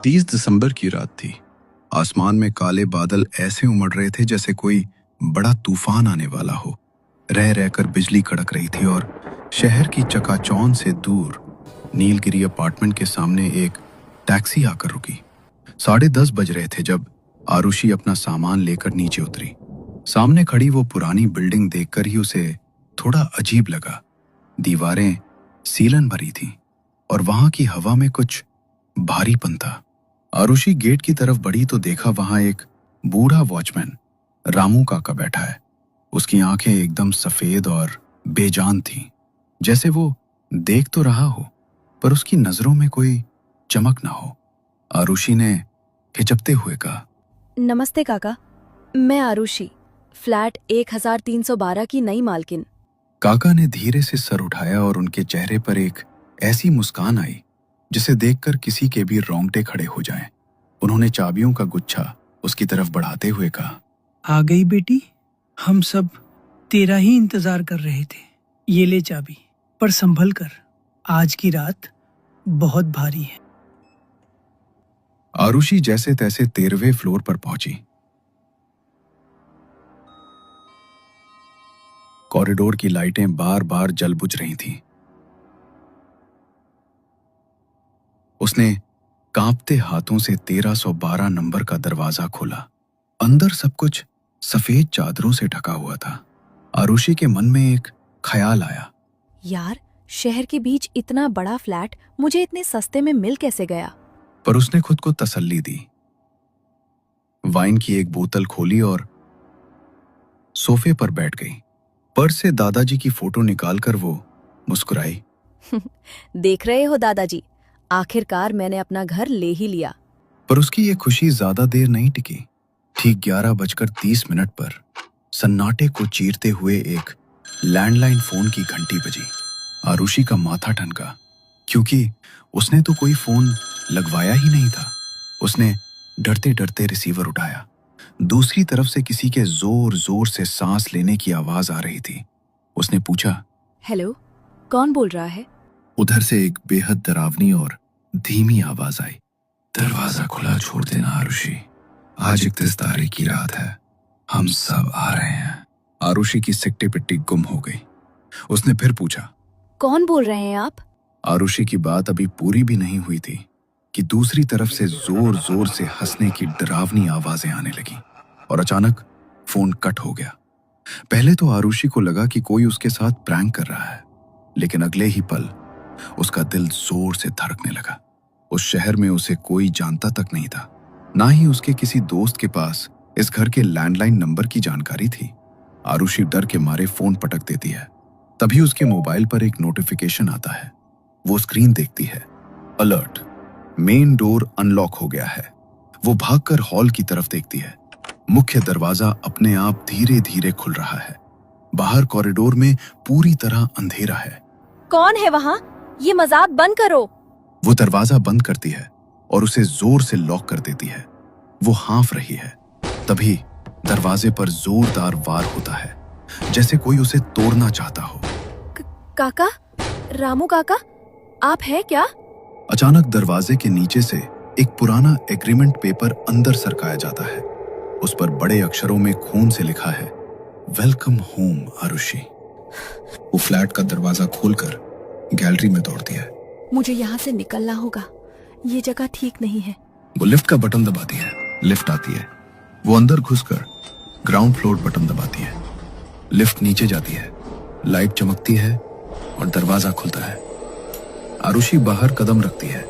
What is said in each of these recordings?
30 दिसंबर की रात थी। आसमान में काले बादल ऐसे उमड़ रहे थे जैसे कोई बड़ा तूफान आने वाला हो। रह रहकर बिजली कड़क रही थी और शहर की चकाचौंध से दूर नीलगिरी अपार्टमेंट के सामने एक टैक्सी आकर रुकी। 10:30 बज रहे थे जब आरुषि अपना सामान लेकर नीचे उतरी। सामने खड़ी वो पुरानी बिल्डिंग देखकर ही उसे थोड़ा अजीब लगा। दीवारें सीलन भरी थीं और वहां की हवा में कुछ भारीपन था। आरुषि गेट की तरफ बढ़ी तो देखा वहां एक बूढ़ा वॉचमैन रामू काका बैठा है। उसकी आंखें एकदम सफेद और बेजान थीं, जैसे वो देख तो रहा हो पर उसकी नजरों में कोई चमक ना हो। आरुषि ने हिचकते हुए कहा, नमस्ते काका, मैं आरुषि, फ्लैट 1312 की नई मालकिन। काका ने धीरे से सर उठाया और उनके चेहरे पर एक ऐसी मुस्कान आई जिसे देखकर किसी के भी रोंगटे खड़े हो जाएं। उन्होंने चाबियों का गुच्छा उसकी तरफ बढ़ाते हुए कहा, आ गई बेटी, हम सब तेरा ही इंतजार कर रहे थे। ये ले चाबी, पर संभल कर, आज की रात बहुत भारी है। आरुषि जैसे तैसे 13वें फ्लोर पर पहुंची। कॉरिडोर की लाइटें बार बार जल बुझ रही थीं। उसने कांपते हाथों से 1312 नंबर का दरवाजा खोला। अंदर सब कुछ सफेद चादरों से ढका हुआ था। आरुषि के मन में एक ख्याल आया, यार, शहर के बीच इतना बड़ा फ्लैट मुझे इतने सस्ते में मिल कैसे गया? पर उसने खुद को तसल्ली दी। वाइन की एक बोतल खोली और सोफे पर बैठ गई। पर्स से दादाजी की फोटो निकालकर वो मुस्कुराई। देख रहे हो दादाजी, आखिरकार मैंने अपना घर ले ही लिया। पर उसकी ये खुशी ज्यादा देर नहीं टिकी। ठीक 11:30 पर सन्नाटे को चीरते हुए एक लैंडलाइन फोन की घंटी बजी। आरुषि का माथा ठनका, क्योंकि उसने तो कोई फोन लगवाया ही नहीं था। उसने डरते डरते रिसीवर उठाया। दूसरी तरफ से किसी के जोर जोर से सांस लेने की आवाज आ रही थी। उसने पूछा, हेलो, कौन बोल रहा है? उधर से एक बेहद डरावनी और धीमी आवाज आई, दरवाजा खुला छोड़ देना आरुषि, आज 31 तारीख की रात है, हम सब आ रहे हैं। आरुषि की सिकटी पिट्टी गुम हो गई। उसने फिर पूछा, कौन बोल रहे हैं आप? आरुषि की बात अभी पूरी भी नहीं हुई थी कि दूसरी तरफ से जोर जोर से हंसने की डरावनी आवाजें आने लगी और अचानक फोन कट हो गया। पहले तो आरुषि को लगा कि कोई उसके साथ प्रैंक कर रहा है, लेकिन अगले ही पल उसका दिल जोर से धड़कने लगा। उस शहर में उसे कोई जानता तक नहीं था, ना ही उसके किसी दोस्त के पास इस घर के लैंडलाइन नंबर की जानकारी थी। आरुषि डर के मारे फोन पटक देती है। तभी उसके मोबाइल पर एक नोटिफिकेशन आता है। वो स्क्रीन देखती है, अलर्ट, मेन डोर अनलॉक हो गया है। वो भागकर हॉल की तरफ देखती है। मुख्य दरवाजा अपने आप धीरे धीरे खुल रहा है। बाहर कॉरिडोर में पूरी तरह अंधेरा है। कौन है वहाँ? ये मजाक बंद करो। वो दरवाजा बंद करती है और उसे जोर से लॉक कर देती है। वो हाँफ रही है। तभी दरवाजे पर जोरदार वार होता है, जैसे कोई उसे तोड़ना चाहता हो। काका, रामू काका, आप हैं क्या? अचानक दरवाजे के नीचे से एक पुराना एग्रीमेंट पेपर अंदर सरकाया जाता है। उस पर बड़े अक्षरों में खून से लिखा है, वेलकम होम आरुषि। वो फ्लैट का दरवाजा खोलकर गैलरी में दौड़ती है। मुझे यहाँ से निकलना होगा, ये जगह ठीक नहीं है। वो लिफ्ट का बटन दबाती है, लिफ्ट आती है। वो अंदर घुसकर ग्राउंड फ्लोर बटन दबाती है। लिफ्ट नीचे जाती है, लाइट चमकती है और दरवाजा खुलता है। आरुषि बाहर कदम रखती है,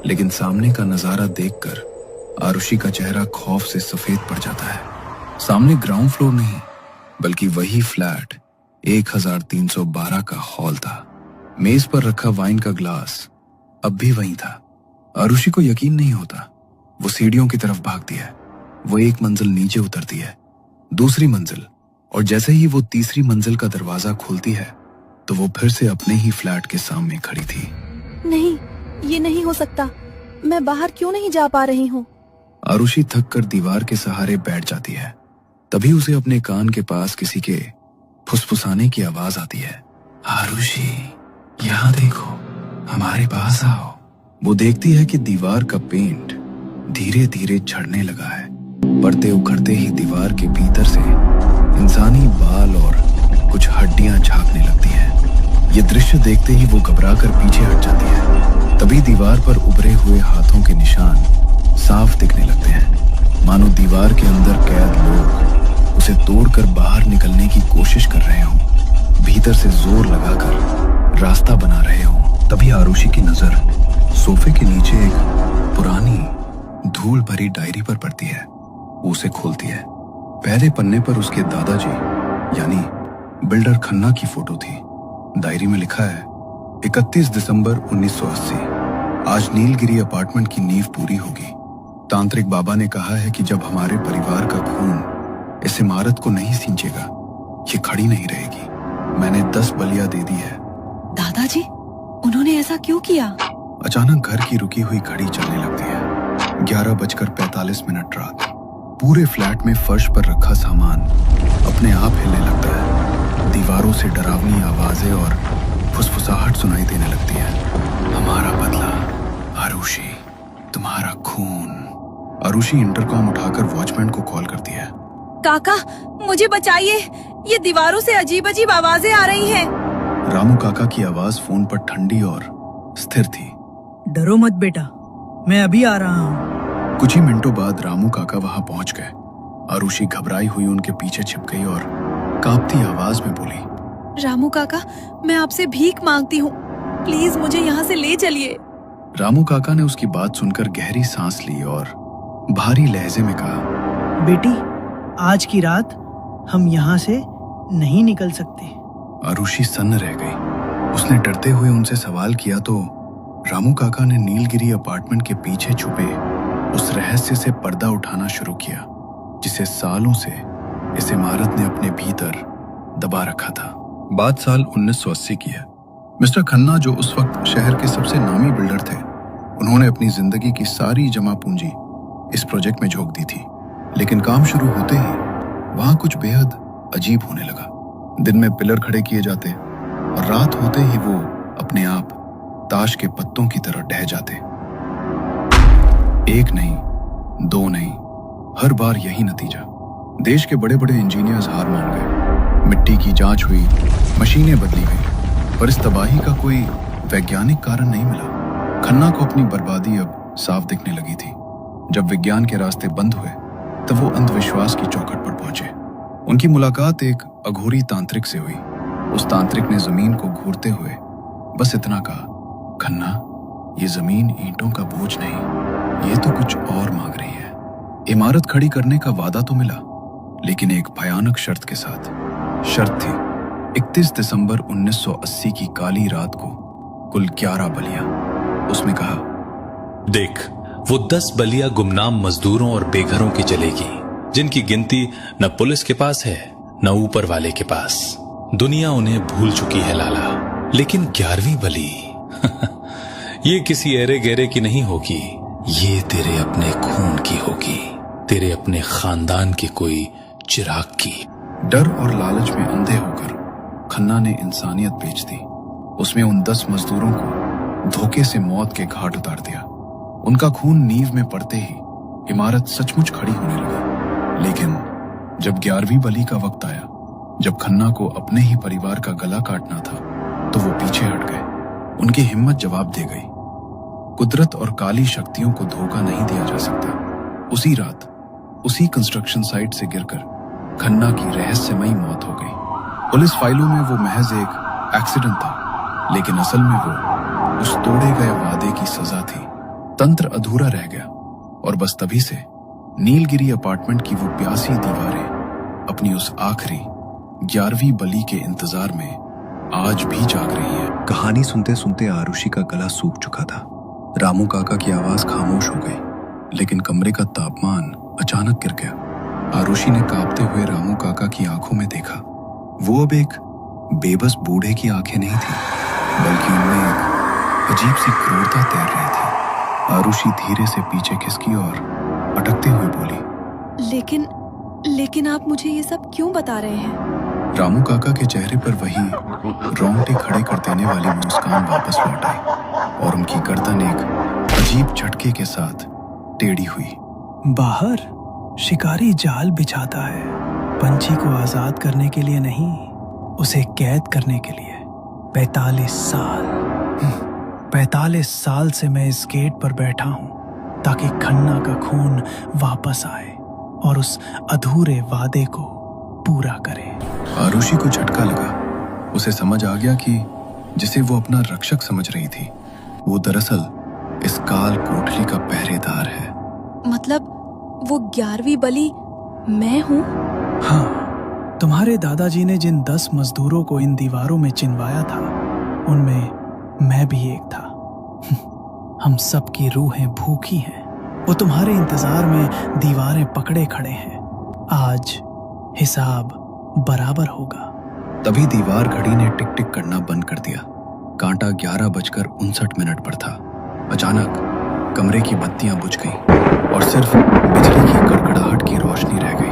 लेकिन सामने का नजारा देखकर आरुषि का चेहरा खौफ से सफेद पड़ जाता है। सामने ग्राउंड फ्लोर नहीं, बल्कि वही फ्लैट 1312 का हॉल था। मेज पर रखा वाइन का ग्लास अब भी वहीं था। आरुषि को यकीन नहीं होता। वो सीढ़ियों की तरफ भागती है। वो एक मंजिल नीचे उतरती है, दूसरी मंजिल, और जैसे ही वो तीसरी मंजिल का दरवाजा खोलती है तो वो फिर से अपने ही फ्लैट के सामने खड़ी थी। नहीं, ये नहीं हो सकता। मैं बाहर क्यों नहीं जा पा रही हूँ? आरुषि थक कर दीवार के सहारे बैठ जाती है। तभी उसे अपने कान के पास किसी के फुसफुसाने की आवाज आती है, आरुषि, यहाँ देखो, हमारे पास आओ। वो देखती है कि दीवार का पेंट धीरे धीरे झड़ने लगा है। पर्दे उखड़ते ही दीवार के भीतर से इंसानी बाल और कुछ हड्डियां झांकने लगती हैं। ये दृश्य देखते ही वो घबराकर पीछे हट जाती है। तभी दीवार पर उभरे हुए हाथों के निशान साफ दिखने लगते हैं, मानो दीवार के अंदर कैद लोग उसे तोड़कर बाहर निकलने की कोशिश कर रहे हों, भीतर से जोर लगाकर रास्ता बना रहे हों। तभी आरुषि की नजर सोफे के नीचे एक पुरानी धूल भरी डायरी पर पड़ती है। वो उसे खोलती है। पहले पन्ने पर उसके दादाजी यानी बिल्डर खन्ना की फोटो थी। डायरी में लिखा है 31 दिसंबर 1980, आज नीलगिरी अपार्टमेंट की नींव पूरी होगी। तांत्रिक बाबा ने कहा है कि जब हमारे परिवार का खून इस इमारत को नहीं सींचेगा, ये खड़ी नहीं रहेगी। मैंने 10 बलियां दे दी है। दादाजी, उन्होंने ऐसा क्यों किया? अचानक घर की रुकी हुई घड़ी चलने लगती है। 11:45 रात। पूरे फ्लैट में फर्श पर रखा सामान अपने आप हिलने लगता है। दीवारों से डरावनी आवाजें और फुसफुसाहट सुनाई देने लगती है। हमारा बदला, आरुषि, तुम्हारा खून। आरुषि इंटरकॉम उठाकर वॉचमैन को कॉल करती है। काका, मुझे बचाइए, ये दीवारों से अजीब अजीब आवाजें आ रही हैं। रामू काका की आवाज फोन पर ठंडी और स्थिर थी। डरो मत बेटा, मैं अभी आ रहा हूँ। कुछ ही मिनटों बाद रामू काका वहां पहुंच गए। आरुषि घबराई हुई उनके पीछे छिप गई और कांपती आवाज में बोली, रामू काका, मैं आपसे भीख मांगती हूँ, प्लीज मुझे यहाँ से ले चलिए। रामू काका ने उसकी बात सुनकर गहरी सांस ली और भारी लहजे में कहा, बेटी, आज की रात हम यहाँ से नहीं निकल सकते। आरुषि सन्न रह गई। उसने डरते हुए उनसे सवाल किया तो रामू काका ने नीलगिरी अपार्टमेंट के पीछे छुपे उस रहस्य से पर्दा उठाना शुरू किया, जिसे सालों से इस इमारत ने अपने भीतर दबा रखा था। बात साल 1980 की है। मिस्टर खन्ना, जो उस वक्त शहर के सबसे नामी बिल्डर थे, उन्होंने अपनी जिंदगी की सारी जमा पूंजी इस प्रोजेक्ट में झोंक दी थी। लेकिन काम शुरू होते ही वहां कुछ बेहद अजीब होने लगा। दिन में पिलर खड़े किए जाते और रात होते ही वो अपने आप ताश के पत्तों की तरह ढह जाते। एक नहीं, दो नहीं, हर बार यही नतीजा। देश के बड़े बड़े इंजीनियर्स हार मान गए। मिट्टी की जांच हुई, मशीनें बदली गई, पर इस तबाही का कोई वैज्ञानिक कारण नहीं मिला। खन्ना को अपनी बर्बादी अब साफ दिखने लगी थी। जब विज्ञान के रास्ते बंद हुए तब वो अंधविश्वास की चौखट पर पहुंचे। उनकी मुलाकात एक अघोरी तांत्रिक से हुई। उस तांत्रिक ने जमीन को घूरते हुए बस इतना कहा, खन्ना, ये जमीन ईंटों का बोझ नहीं, ये तो कुछ और मांग रही है। इमारत खड़ी करने का वादा तो मिला, लेकिन एक भयानक शर्त के साथ। शर्त थी 31 दिसंबर 1980 की काली रात को कुल 11 बलियां। उसमें कहा, देख, वो 10 बलियां गुमनाम मजदूरों और बेघरों की चलेगी, जिनकी गिनती न पुलिस के पास है न ऊपर वाले के पास। दुनिया उन्हें भूल चुकी है लाला। लेकिन 11वीं बलि ये किसी एरे गहरे की नहीं होगी, ये तेरे अपने खून की होगी, तेरे अपने खानदान के कोई चिराग की। डर और लालच में अंधे होकर खन्ना ने इंसानियत बेच दी। उसमें उन 10 मजदूरों को धोखे से मौत के घाट उतार दिया। उनका खून नींव में पड़ते ही इमारत सचमुच खड़ी होने लगी। लेकिन जब 11वीं बलि का वक्त आया, जब खन्ना को अपने ही परिवार का गला काटना था, तो वो पीछे हट गए। उनकी हिम्मत जवाब दे गई। कुदरत और काली शक्तियों को धोखा नहीं दिया जा सकता। उसी रात उसी कंस्ट्रक्शन साइट से गिरकर खन्ना की रहस्यमयी मौत हो गई। पुलिस फाइलों में वो महज एक एक्सीडेंट था, लेकिन असल में वो उस तोड़े गए वादे की सजा थी। तंत्र अधूरा रह गया और बस तभी से नीलगिरी अपार्टमेंट की वो प्यासी दीवारें अपनी उस आखिरी 11वीं बलि के इंतजार में आज भी जाग रही है। कहानी सुनते सुनते आरुषि का गला सूख चुका था। रामू काका की आवाज खामोश हो गई, लेकिन कमरे का तापमान अचानक गिर गया। आरुषि ने कांपते हुए रामू काका की आंखों में देखा। वो अब एक बेबस बूढ़े की आंखें नहीं थी, बल्कि उनमें एक अजीब सी क्रूरता तैर रही थी। आरुषि धीरे से पीछे खिसकी और अटकते हुए बोली, लेकिन आप मुझे ये सब क्यों बता रहे हैं? रामू काका के चेहरे पर वही रोंगटे खड़े कर देने वाली मुस्कान वापस लौट आई और उनकी गर्दन एक अजीब झटके के साथ टेढ़ी हुई। बाहर शिकारी जाल बिछाता है, पंछी को आजाद करने के लिए नहीं, उसे कैद करने के लिए। 45 साल से मैं इस गेट पर बैठा हूं ताकि खन्ना का खून वापस आए और उस अधूरे वादे को पूरा करे। आरुषि को झटका लगा। उसे समझ आ गया कि जिसे वो अपना रक्षक समझ रही थी, वो दरअसल इस काल कोठरी का पहरेदार है। मतलब वो 11वीं बलि मैं हूँ? हाँ, तुम्हारे दादाजी ने जिन 10 मजदूरों को इन दीवारों में चिनवाया था, उनमें मैं भी एक था। हम सब की रूहें भूखी हैं, वो तुम्हारे इंतजार में दीवारें पकड़े खड़े हैं। आज हिसाब बराबर होगा। तभी दीवार घड़ी ने टिक टिक करना बंद कर दिया। कांटा 11:59 पर था। अचानक कमरे की बत्तियां बुझ गईं और सिर्फ बिजली की कड़कड़ाहट की रोशनी रह गई।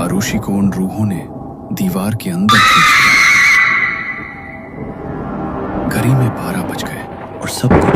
आरुषि को उन रूहों ने दीवार के अंदर खींच लिया। घड़ी में 12 बज गए और सब कुछ